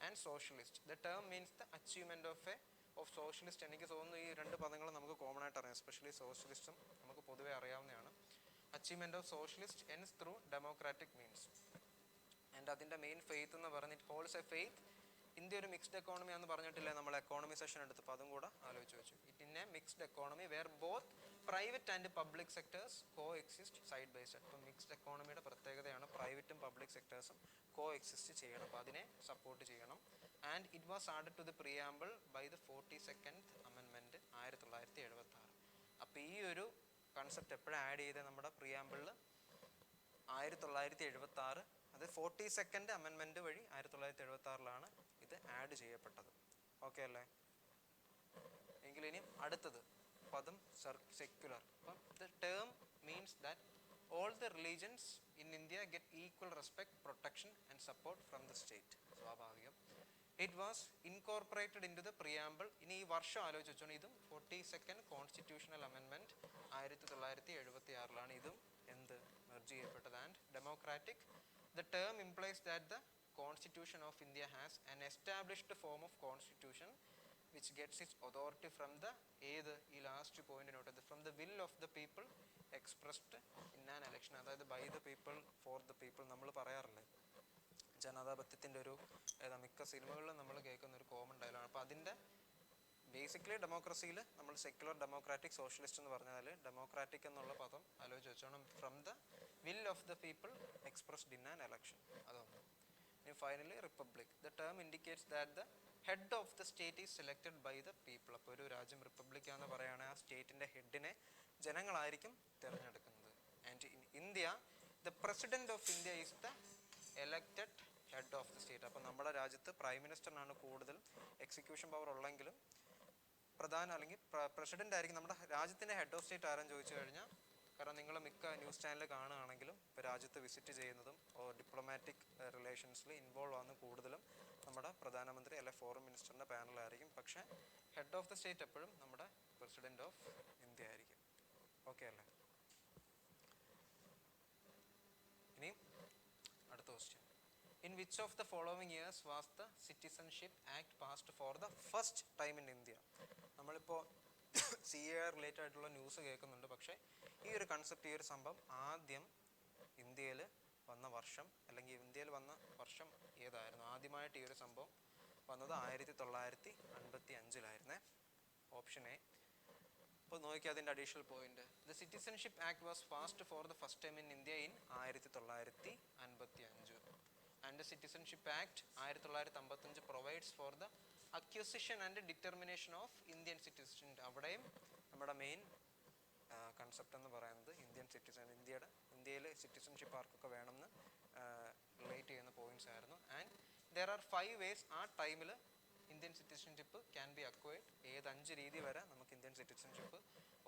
And socialist, the term means the achievement of socialist. എനിക്ക് തോന്നുന്നു ഈ 2 പദങ്ങൾ നമുക്ക് കോമൺ ആയിട്ട് അറിയാം. എസ്പെഷ്യലി സോഷ്യലിസ്റ്റും നമുക്ക് പൊതുവെ അറിയാവുന്നതാണ്. Achievement of socialist ends through democratic means. And അതിൻ്റെ മെയിൻ ഫെയ്ത്ത് എന്ന് പറഞ്ഞിട്ട് ഹോൾസ് എ ഫെയ്ത്ത്. ഇന്ത്യ ഒരു മിക്സ്ഡ് എക്കോണമി എന്ന് പറഞ്ഞിട്ടില്ലേ നമ്മൾ എക്കോണമി സെഷൻ എടുത്തപ്പോൾ? അതും കൂടെ ആലോചിച്ച് വെച്ചു. It in a mixed economy where both private and public sectors coexist side by side. ഇപ്പം മിക്സ്ഡ് എക്കോണമിയുടെ പ്രത്യേകതയാണ് പ്രൈവറ്റും പബ്ലിക് സെക്ടേഴ്സും കോ എക്സിസ്റ്റ് ചെയ്യണം, അപ്പോൾ അതിനെ സപ്പോർട്ട് ചെയ്യണം. And it was added to the preamble by the 42nd amendment 1976. അപ്പോൾ ഈ ഒരു കൺസെപ്റ്റ് എപ്പോഴാണ് ആഡ് ചെയ്തത് നമ്മുടെ പ്രിയാമ്പിളിൽ? 1976. അത് 42nd അമെൻമെൻറ്റ് വഴി 1976 ഇത് ആഡ് ചെയ്യപ്പെട്ടത്. ഓക്കെ അല്ലേ? എങ്കിൽ ഇനി അടുത്തത് പദം സെക്യുലർ. അപ്പം the term means that all the religions in India get equal respect, protection and support from the state. സ്വാഭാവികം. It was incorporated into the preamble. ഇനി ഈ വർഷം ആലോചിച്ച് വെച്ചോണം. ഇതും 42nd കോൺസ്റ്റിറ്റ്യൂഷണൽ അമെൻമെൻറ്റ് 1976 ഇതും എന്ത് മെർജ് ചെയ്യപ്പെട്ടത്. And democratic. The term implies that the Constitution of India has an established form of constitution which gets its authority from the ഈ last point note ചെയ്ത് from the will of the people expressed in an election. അതായത് by the people for the people നമ്മൾ പറയാറില്ലേ, ജനാധിപത്യത്തിൻ്റെ ഒരു മിക്ക സിനിമകളിലും നമ്മൾ കേൾക്കുന്ന ഒരു കോമൺ ഡയലോഗാണ്. അപ്പോൾ അതിൻ്റെ ബേസിക്കലി ഡെമോക്രസിയിൽ നമ്മൾ സെക്യുലർ, ഡെമോക്രാറ്റിക്, സോഷ്യലിസ്റ്റ് എന്ന് പറഞ്ഞാൽ ഡെമോക്രാറ്റിക് എന്നുള്ള പദം ആലോചിച്ച് വെച്ചോണം. From the will of the people expressed in an election, അതൊന്ന്. ഇനി finally republic. The term indicates that the head of the state is selected by the people. അപ്പോൾ ഒരു രാജ്യം റിപ്പബ്ലിക്കാന്ന് പറയുകയാണെങ്കിൽ ആ സ്റ്റേറ്റിൻ്റെ ഹെഡിനെ ജനങ്ങളായിരിക്കും തിരഞ്ഞെടുക്കുന്നത്. And in India the president of India is the elected head of the state. അപ്പോൾ നമ്മുടെ രാജ്യത്ത് പ്രൈം മിനിസ്റ്ററിനാണ് കൂടുതൽ എക്സിക്യൂഷൻ പവർ ഉള്ളെങ്കിലും അല്ലെങ്കിൽ പ്രസിഡന്റ് ആയിരിക്കും നമ്മുടെ രാജ്യത്തിൻ്റെ ഹെഡ് ഓഫ് സ്റ്റേറ്റ്. ആരെന്ന് ചോദിച്ചു കഴിഞ്ഞാൽ, കാരണം നിങ്ങൾ മിക്ക ന്യൂസ് ചാനൽ കാണുകയാണെങ്കിലും ഇപ്പോൾ രാജ്യത്ത് വിസിറ്റ് ചെയ്യുന്നതും ഡിപ്ലോമാറ്റിക് റിലേഷൻസിൽ ഇൻവോൾവ് ആകുന്ന കൂടുതലും നമ്മുടെ പ്രധാനമന്ത്രി അല്ലെ ഫോറിൻ മിനിസ്റ്ററിൻ്റെ പാനലായിരിക്കും. പക്ഷേ ഹെഡ് ഓഫ് ദ സ്റ്റേറ്റ് എപ്പോഴും നമ്മുടെ പ്രസിഡന്റ് ഓഫ് ഇന്ത്യ ആയിരിക്കും. ഓക്കെ അല്ലേ? ഇനി അടുത്ത question. In which of the following years was the citizenship act passed for the first time in India? നമ്മളിപ്പോൾ CA റിലേറ്റഡ് ആയിട്ടുള്ള ന്യൂസ് കേൾക്കുന്നുണ്ട്, പക്ഷേ ഈ ഒരു കൺസെപ്റ്റ്, ഈ ഒരു സംഭവം ആദ്യം ഇന്ത്യയിൽ വന്ന വർഷം, അല്ലെങ്കിൽ ഇന്ത്യയിൽ വന്ന വർഷം ഏതായിരുന്നു? ആദ്യമായിട്ട് ഈ ഒരു സംഭവം വന്നത് 1955. Option A. അപ്പോൾ നോക്കിയാൽ അതിൻ്റെ additional point, the citizenship act was passed for the first time in India in 1955. And the citizenship act 1955 provides for the acquisition and determination of Indian citizen. അവിടെയും നമ്മുടെ മെയിൻ കൺസെപ്റ്റ് എന്ന് പറയുന്നത് ഇന്ത്യയിൽ citizenship ആർക്കൊക്കെ വേണമെന്ന് റിലേറ്റ് ചെയ്യുന്ന points ആയിരുന്നു. And there are 5 ways ആ ടൈമിൽ Indian citizenship can be acquired. 5 രീതി വരെ നമുക്ക് ഇന്ത്യൻ സിറ്റിസൺഷിപ്പ്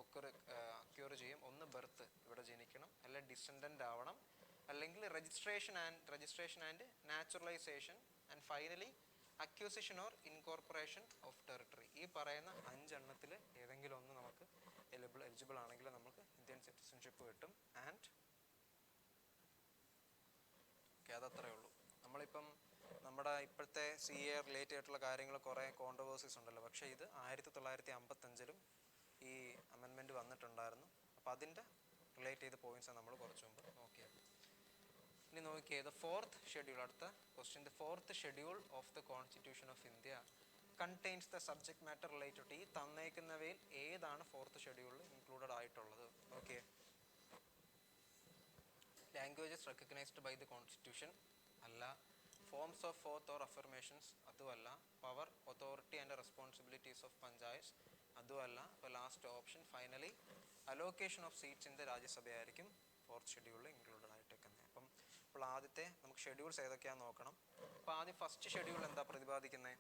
അക്വയർ ചെയ്യും. ഒന്ന്, ബർത്ത്, ഇവിടെ ജനിക്കണം, അല്ലെങ്കിൽ ഡിസെൻഡൻ്റ് ആവണം, അല്ലെങ്കിൽ registration and naturalisation, and finally acquisition or incorporation of territory. ഈ പറയുന്ന 5 എണ്ണത്തിൽ ഏതെങ്കിലും ഒന്ന് നമുക്ക് എലിജിബിൾ ആണെങ്കിൽ നമുക്ക് ഇന്ത്യൻ സിറ്റിസൺഷിപ്പ് കിട്ടും. ആൻഡ് അതത്രേ ഉള്ളൂ. നമ്മളിപ്പം നമ്മുടെ ഇപ്പോഴത്തെ CA റിലേറ്റഡ് ആയിട്ടുള്ള കാര്യങ്ങൾ കുറേ കോൺട്രവേഴ്സീസ് ഉണ്ടല്ലോ, പക്ഷേ ഇത് 1955 ഈ അമെൻമെൻറ്റ് വന്നിട്ടുണ്ടായിരുന്നു. അപ്പോൾ അതിൻ്റെ റിലേറ്റ് ചെയ്ത പോയിന്റ്സാണ് നമ്മൾ കുറച്ച് മുമ്പ് നോക്കിയത്. ഇനി നോക്കിയേ, ദ 4th ഷെഡ്യൂൾ. അടുത്ത question. The 4th schedule of the constitution of India contains the subject matter related. ഈ തന്നേക്കുന്നവയിൽ ഏതാണ് 4th ഷെഡ്യൂളിൽ ഇൻക്ലൂഡഡ് ആയിട്ടുള്ളത്? Okay. Languages recognised by the constitution അല്ല. Forms of oath or affirmations അതുമല്ല. Power, authority and responsibilities of panchayat അതുമല്ല. അപ്പോൾ last option finally allocation of seats in the രാജ്യസഭയായിരിക്കും 4th ഷെഡ്യൂളിൽ ഇൻക്ലൂഡഡ് ആയിട്ട് വെക്കുന്നത്. അപ്പം ഇപ്പോൾ ആദ്യത്തെ നമുക്ക് ഷെഡ്യൂൾസ് ഏതൊക്കെയാണെന്ന് നോക്കണം. അപ്പോൾ ആദ്യം ഫസ്റ്റ് ഷെഡ്യൂൾ എന്താ പ്രതിപാദിക്കുന്നത്?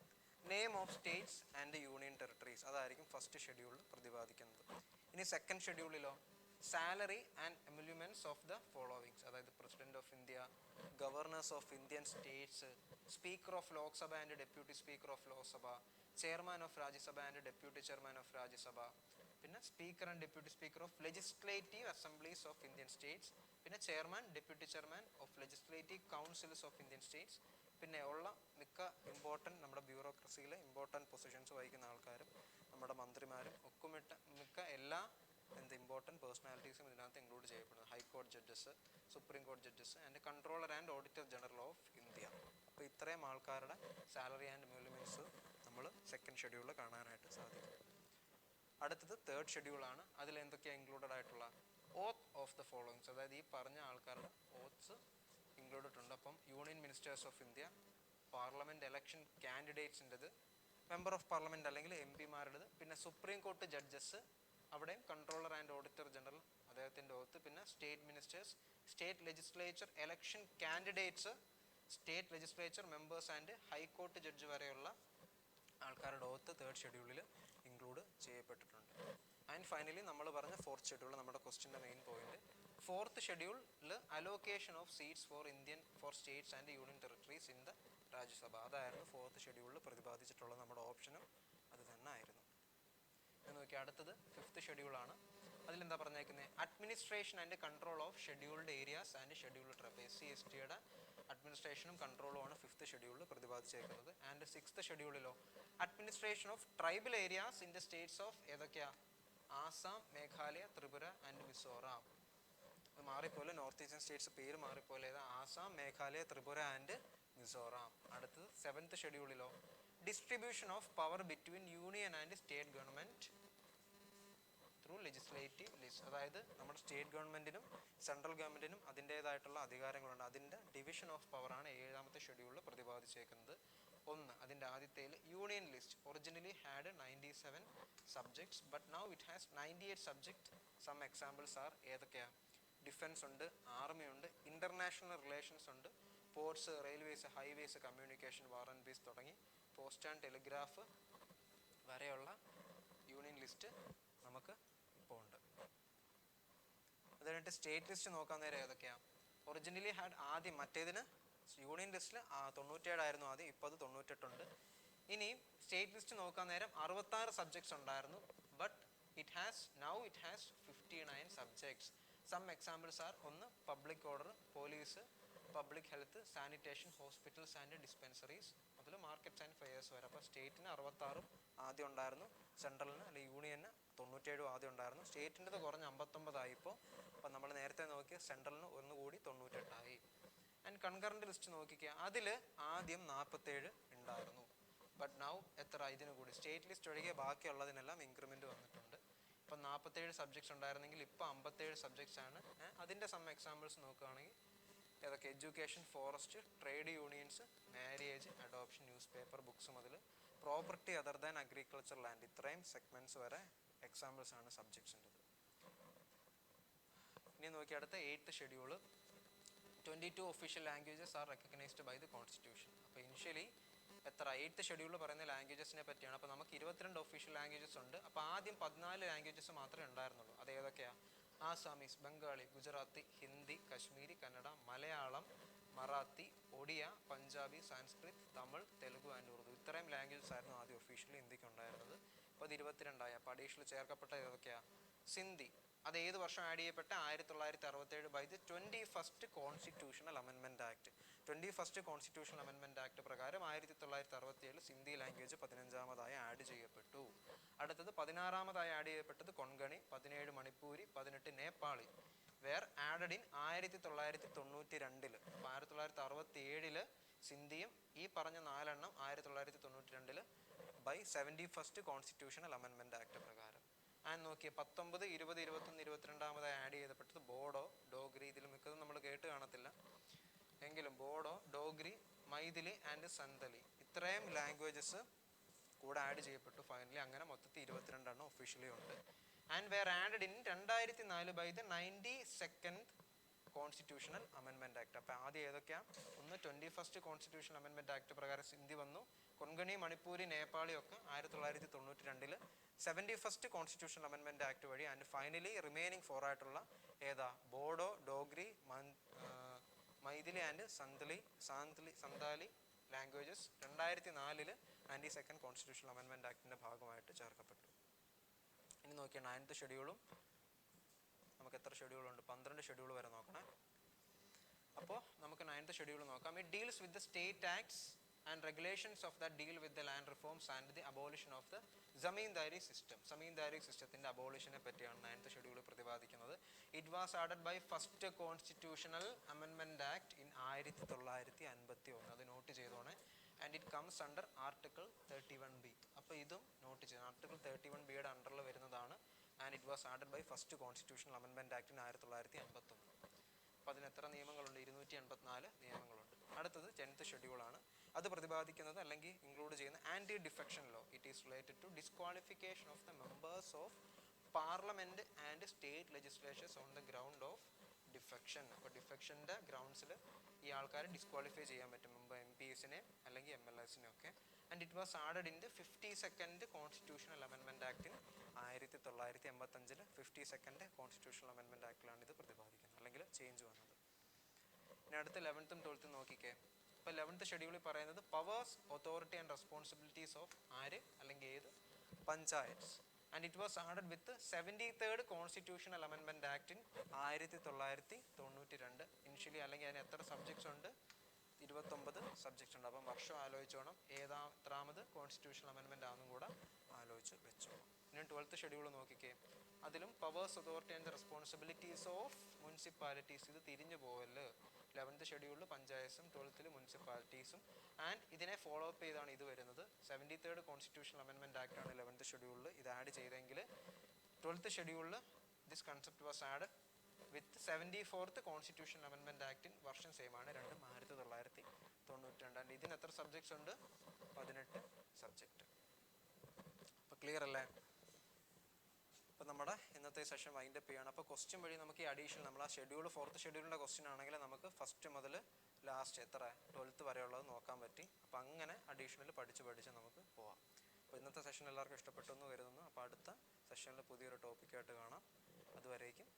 Name of states and union territories, അതായിരിക്കും ഫസ്റ്റ് ഷെഡ്യൂളിൽ പ്രതിപാദിക്കുന്നത്. ഇനി സെക്കൻഡ് ഷെഡ്യൂളിലോ, salary and emoluments of the followings, അതായത് president of India, governors of Indian states, speaker of Lok Sabha and deputy speaker of Lok Sabha, chairman of Rajya Sabha and deputy chairman of Rajya Sabha, പിന്നെ speaker and deputy speaker of legislative assemblies of Indian states, പിന്നെ chairman, deputy chairman of legislative councils of Indian states. പിന്നെ ഉള്ള മിക്ക important നമ്മുടെ ബ്യൂറോക്രസിയിലെ important positions വഹിക്കുന്ന ആൾക്കാരും നമ്മുടെ മന്ത്രിമാരും മിക്ക എല്ലാ ഇമ്പോർട്ടൻറ്റ് പേഴ്സണാലിറ്റീസും ഇതിനകത്ത് ഇൻക്ലൂഡ് ചെയ്യപ്പെടുന്നത്. ഹൈക്കോടതി ജഡ്ജസ്, സുപ്രീം കോടതി judges and controller and auditor general of India. അപ്പോൾ ഇത്രയും ആൾക്കാരുടെ സാലറി ആൻഡ് എമുലുമെന്റ്സ് നമ്മൾ സെക്കൻഡ് ഷെഡ്യൂളിൽ കാണാനായിട്ട് സാധിക്കും. അടുത്തത് തേർഡ് ഷെഡ്യൂളാണ്. അതിൽ എന്തൊക്കെയാണ് ഇൻക്ലൂഡഡ് ആയിട്ടുള്ള ഓത്ത് ഓഫ് ദ ഫോളോയിങ്സ്, അതായത് ഈ പറഞ്ഞ ആൾക്കാരുടെ ഓത്ത്സ് ഇൻക്ലൂഡഡ് ഉണ്ട്. അപ്പം union ministers of India, parliament election കാൻഡിഡേറ്റ്സിൻ്റെത്, മെമ്പർ ഓഫ് പാർലമെൻറ്റ് അല്ലെങ്കിൽ എം പിമാരുടേത്, പിന്നെ സുപ്രീം കോർട്ട് ജഡ്ജസ്, അവിടെയും കൺട്രോളർ ആൻഡ് ഓഡിറ്റർ ജനറൽ അദ്ദേഹത്തിൻ്റെ ഓത്ത്, പിന്നെ state ministers, state legislature election candidates, state legislature members and high court judge വരെയുള്ള ആൾക്കാരുടെ ഓത്ത് തേർഡ് ഷെഡ്യൂളിൽ ഇൻക്ലൂഡ് ചെയ്യപ്പെട്ടിട്ടുണ്ട്. ആൻഡ് ഫൈനലി നമ്മൾ പറഞ്ഞ ഫോർത്ത് ഷെഡ്യൂൾ, നമ്മുടെ ക്വസ്റ്റിൻ്റെ മെയിൻ പോയിന്റ്. ഫോർത്ത് ഷെഡ്യൂളിൽ allocation of seats for states and union territories in the Rajya Sabha, അതായിരുന്നു ഫോർത്ത് ഷെഡ്യൂളിൽ പ്രതിപാദിച്ചിട്ടുള്ള നമ്മുടെ ഓപ്ഷനും അത് തന്നെ ആയിരുന്നു. നോക്കി അടുത്തത് ഫിഫ്ത്ത് ഷെഡ്യൂളാണ്. അതിലെന്താ പറഞ്ഞേക്കുന്നത്? Administration and control of scheduled areas and scheduled tribe, SC/STയുടെ അഡ്മിനിസ്ട്രേഷനും കൺട്രോളും ആണ് ഫിഫ്ത്ത് ഷെഡ്യൂളിൽ പ്രതിപാദിച്ചേക്കുന്നത്. ആൻഡ് സിക്സ്ത് ഷെഡ്യൂളിലോ administration of tribal areas in the states of ഏതൊക്കെയാ? ആസാം, മേഘാലയ, ത്രിപുര ആൻഡ് മിസോറാം. അത് മാറിപ്പോലെ, നോർത്ത് ഈസ്റ്റേൺ സ്റ്റേറ്റ്സ് പേര് മാറിപ്പോലെ, ഏതാ? ആസാം, മേഘാലയ, ത്രിപുര ആൻഡ് മിസോറാം. അടുത്തത് സെവൻത്ത് ഷെഡ്യൂളിലോ distribution of power between union and state government through legislative list, അതായത് നമ്മുടെ സ്റ്റേറ്റ് ഗവൺമെൻറ്റിനും സെൻട്രൽ ഗവൺമെൻറ്റിനും അതിൻ്റേതായിട്ടുള്ള അധികാരങ്ങളുണ്ട്. അതിൻ്റെ ഡിവിഷൻ ഓഫ് പവറാണ് ഏഴാമത്തെ ഷെഡ്യൂളിൽ പ്രതിപാദിച്ചേക്കുന്നത്. ഒന്ന്, അതിൻ്റെ ആദ്യത്തേൽ union list originally had 97 subjects but now it has 98 subject. Some examples are ഏതൊക്കെയാണ്? ഡിഫൻസ് ഉണ്ട്, ആർമി ഉണ്ട്, ഇൻ്റർനാഷണൽ റിലേഷൻസ് ഉണ്ട്, ports, railways, highways, communication, war and peace തുടങ്ങി പോസ്റ്റ് ആൻഡ് ടെലിഗ്രാഫ് വരെയുള്ള യൂണിയൻ ലിസ്റ്റ് നമുക്ക് ഇപ്പോൾ ഉണ്ട്. അത് കഴിഞ്ഞിട്ട് സ്റ്റേറ്റ് ലിസ്റ്റ് നോക്കാൻ നേരം ഏതൊക്കെയാണ്? ഒറിജിനലി ഹാഡ് ആദ്യം മറ്റേതിന് യൂണിയൻ ലിസ്റ്റിൽ 97 ആയിരുന്നു ആദ്യം, ഇപ്പോൾ അത് 98 ഉണ്ട്. ഇനി സ്റ്റേറ്റ് ലിസ്റ്റ് നോക്കാൻ നേരം 66 സബ്ജക്ട്സ് ഉണ്ടായിരുന്നു. But it has 59 subjects. Some examples are ഒന്ന് public order, police, public health, sanitation, hospitals and dispensaries മുതൽ മാർക്കറ്റ്സ് ആൻഡ് ഫെയേഴ്സ് വരെ. അപ്പോൾ സ്റ്റേറ്റിന് 66 ആദ്യം ഉണ്ടായിരുന്നു, സെൻട്രലിന് അല്ലെങ്കിൽ യൂണിയന് 97 ആദ്യം ഉണ്ടായിരുന്നു. സ്റ്റേറ്റിൻ്റെത് കുറഞ്ഞ് 59 ആയിപ്പോൾ. അപ്പം നമ്മൾ നേരത്തെ നോക്കിയ സെൻട്രലിന് ഒന്നുകൂടി 98 ആയി. ആൻഡ് കൺകറന്റ് ലിസ്റ്റ് നോക്കിക്കുക, അതിൽ ആദ്യം 47 ഉണ്ടായിരുന്നു. ബട്ട് നൗ എത്ര? ഇതിന് കൂടി സ്റ്റേറ്റ് ലിസ്റ്റ് ഒഴികെ ബാക്കിയുള്ളതിനെല്ലാം ഇൻക്രിമെൻറ്റ് വന്നിട്ടുണ്ട്. ഇപ്പം 47 സബ്ജക്ട്സ് ഉണ്ടായിരുന്നെങ്കിൽ ഇപ്പോൾ 57 സബ്ജക്ട്സ് ആണ്. അതിൻ്റെ സം എക്സാമ്പിൾസ് നോക്കുകയാണെങ്കിൽ ഏതൊക്കെ? Education, forest, trade unions, marriage, adoption, newspaper, books മുതൽ property other than agriculture land, ഇത്രയും സെഗ്മെൻറ്റ്സ് വരെ എക്സാമ്പിൾസ് ആണ് സബ്ജക്ട്സിൻ്റെത്. ഇനി നോക്കി അടുത്ത 8th schedule. 22 official languages are recognised by the constitution. അപ്പോൾ ഇനിഷ്യലി എത്ര? 8th ഷെഡ്യൂൾ പറയുന്ന ലാംഗ്വേജസിനെ പറ്റിയാണ്. അപ്പോൾ നമുക്ക് 22 ഒഫീഷ്യൽ ലാംഗ്വേജസ് ഉണ്ട്. അപ്പോൾ ആദ്യം 14 ലാംഗ്വേജസ് മാത്രമേ ഉണ്ടായിരുന്നുള്ളൂ. അത് ഏതൊക്കെയാണ്? Assamese, Bengali, Gujarati, Hindi, Kashmiri, Kannada, Malayalam, Marathi, Odia, Punjabi, Sanskrit, Tamil, Telugu and Urdu. ഇത്രയും ലാംഗ്വേജസ് ആയിരുന്നു ആദ്യം ഒഫീഷ്യലി ഇന്ത്യക്ക് ഉണ്ടായിരുന്നത്. അപ്പോൾ അത് 22 അപ്പോൾ അഡീഷണൽ ചേർക്കപ്പെട്ട ഏതൊക്കെയാണ്? സിന്ധി. അത് ഏത് വർഷം ആഡ് ചെയ്യപ്പെട്ട? 1967 by the 21st constitutional amendment act. 21st constitutional amendment act പ്രകാരം 1967 സിന്ധി ലാംഗ്വേജ് 15ാമതായി ആഡ് ചെയ്യപ്പെട്ടു. അടുത്തത് 16ാമതായി ആഡ് ചെയ്യപ്പെട്ടത് Konkani, 17 Manipuri, 18 Nepali. Were added in 1992. അപ്പോൾ 1967 സിന്ധിയും ഈ പറഞ്ഞ 4 1992 by 71st constitutional amendment act പ്രകാരം. ആൻഡ് നോക്കിയ 19, 20, 21, 22ാമതായി ആഡ് ചെയ്യപ്പെട്ടത് ബോഡോ, ഡോഗ്രി. ഇതിൽ മിക്കതും നമ്മൾ കേട്ട് കാണത്തില്ല എങ്കിലും ബോഡോ, ഡോഗ്രി, മൈഥിലി ആൻഡ് സന്തലി ഇത്രയും ലാംഗ്വേജസ് കൂടെ ആഡ് ചെയ്യപ്പെട്ടു ഫൈനലി. അങ്ങനെ മൊത്തത്തിൽ 22 ഒഫീഷ്യലി ഉണ്ട്. And were added in 2004 by the 92nd constitutional amendment act. അപ്പോൾ ആദ്യം ഏതൊക്കെയാണ്? ഒന്ന് 21st കോൺസ്റ്റിറ്റ്യൂഷണൽ അമെൻമെൻറ്റ് ആക്ട് പ്രകാരം സിന്ധി വന്നു. കൊങ്കണി, മണിപ്പൂരി, നേപ്പാളി ഒക്കെ 1992 71st കോൺസ്റ്റിറ്റ്യൂഷണൽ അമെൻമെൻറ്റ് ആക്ട് വഴി. ആൻഡ് ഫൈനലി റിമൈനിങ് 4 ആയിട്ടുള്ള ഏതാ? Bodo, Dogri, Maithili and Santali languages 2004 92nd constitutional amendment ആക്ടിൻ്റെ ഭാഗമായിട്ട് ചേർക്കപ്പെട്ടു. ഇനി നോക്കിയാൽ 9th ഷെഡ്യൂളും നമുക്ക് എത്ര ഷെഡ്യൂളുണ്ട്? 12 ഷെഡ്യൂൾ വരെ നോക്കണേ. അപ്പോൾ നമുക്ക് 9th ഷെഡ്യൂൾ നോക്കാം. It deals with the state acts and regulations of that deal with the land reforms and the abolition of the zamindari system. zamindari സിസ്റ്റത്തിൻ്റെ അബോളിഷനെ പറ്റിയാണ് 9th ഷെഡ്യൂൾ പ്രതിപാദിക്കുന്നത്. It was added by first constitutional amendment act in 1951. അത് note ചെയ്തോണേ. And it comes under article 31B. അപ്പോൾ ഇതും note ചെയ്യണം. Article 31Bയുടെ അണ്ടറിൽ വരുന്നതാണ് was added by first constitutional amendment act 1951. അപ്പോൾ അതിന് എത്ര നിയമങ്ങളുണ്ട്? 284 നിയമങ്ങളുണ്ട്. അടുത്തത് 10th ഷെഡ്യൂളാണ്. അത് പ്രതിപാദിക്കുന്നത് അല്ലെങ്കിൽ ഇൻക്ലൂഡ് ചെയ്യുന്ന anti defection law. It is related to disqualification of the members of parliament and state legislatures on the ground of defection. അപ്പോൾ ഡിഫെക്ഷൻ്റെ ഗ്രൗണ്ട്സിൽ ഈ ആൾക്കാരെ ഡിസ്ക്വാളിഫൈ ചെയ്യാൻ പറ്റും, മുമ്പ് MPസിനെ അല്ലെങ്കിൽ MLAസിനെ ഒക്കെ. And it was added in the 52nd constitutional amendment ആക്ടിൻ 1985 52nd കോൺസ്റ്റിറ്റ്യൂഷണൽ അമെൻമെൻറ്റ് ആക്ടിലാണ് ഇത് പ്രതിപാദിക്കുന്നത് അല്ലെങ്കിൽ ചേഞ്ച് വന്നത്. ഇനി അടുത്ത 11th 12th നോക്കിക്കേ. ഇപ്പോൾ 11th ഷെഡ്യൂളിൽ പറയുന്നത് powers, authority and responsibilities of ആര് അല്ലെങ്കിൽ ഏത്? Panchayats. And it was added with 73rd constitutional amendment actin 1992. Initially അല്ലെങ്കിൽ അതിന് എത്ര സബ്ജക്ട്സ് ഉണ്ട്? 29 സബ്ജക്ട്സ് ഉണ്ട്. അപ്പം വർഷം ആലോചിച്ചോണം, എത്രാമത് കോൺസ്റ്റിറ്റ്യൂഷണൽ അമെൻമെൻറ്റ് ആണെന്നും കൂടെ ആലോചിച്ച് വെച്ചോണം. ഇനി 12th ഷെഡ്യൂൾ നോക്കിക്കേ. അതിലും powers, authority and responsibilities of municipalities. ഇത് തിരിഞ്ഞു പോകല്. 11th ഷെഡ്യൂളിൽ പഞ്ചായത്തും 12th മുനിസിപ്പാലിറ്റീസും. ആൻഡ് ഇതിനെ ഫോളോ അപ്പ് ചെയ്താണ് ഇത് വരുന്നത്. 73rd കോൺസ്റ്റിറ്റ്യൂഷണൽ അമെൻമെൻറ്റ് ആക്ട് ആണ് 11th ഷെഡ്യൂളിൽ ഇത് ആഡ് ചെയ്തെങ്കിൽ 12th ഷെഡ്യൂളിൽ this concept was add with 74th constitutional amendment actin. വർഷം സെയിം ആണ്, രണ്ടും 1992. ഇതിന് എത്ര സബ്ജക്ട്സ് ഉണ്ട്? 18 സബ്ജക്റ്റ്. അപ്പോൾ ക്ലിയർ അല്ലേ? അപ്പോൾ നമ്മുടെ ഇന്നത്തെ സെഷൻ വൈൻഡ് അപ്പ് ചെയ്യണം. അപ്പോൾ ക്വസ്റ്റ്യൻ വഴി നമുക്ക് ഈ അഡീഷണൽ നമ്മൾ ആ ഷെഡ്യൂൾ 4th ഷെഡ്യൂളിൻ്റെ ക്വസ്റ്റ്യൻ ആണെങ്കിൽ നമുക്ക് ഫസ്റ്റ് മുതൽ ലാസ്റ്റ് എത്ര 12th വരെയുള്ളത് നോക്കാൻ പറ്റി. അപ്പോൾ അങ്ങനെ അഡീഷണൽ പഠിച്ച് നമുക്ക് പോവാം. അപ്പോൾ ഇന്നത്തെ സെഷൻ എല്ലാവർക്കും ഇഷ്ടപ്പെട്ടു എന്ന് കരുതുന്നു. അപ്പോൾ അടുത്ത സെഷനിൽ പുതിയൊരു ടോപ്പിക്കായിട്ട് കാണാം. അതുവരേക്കും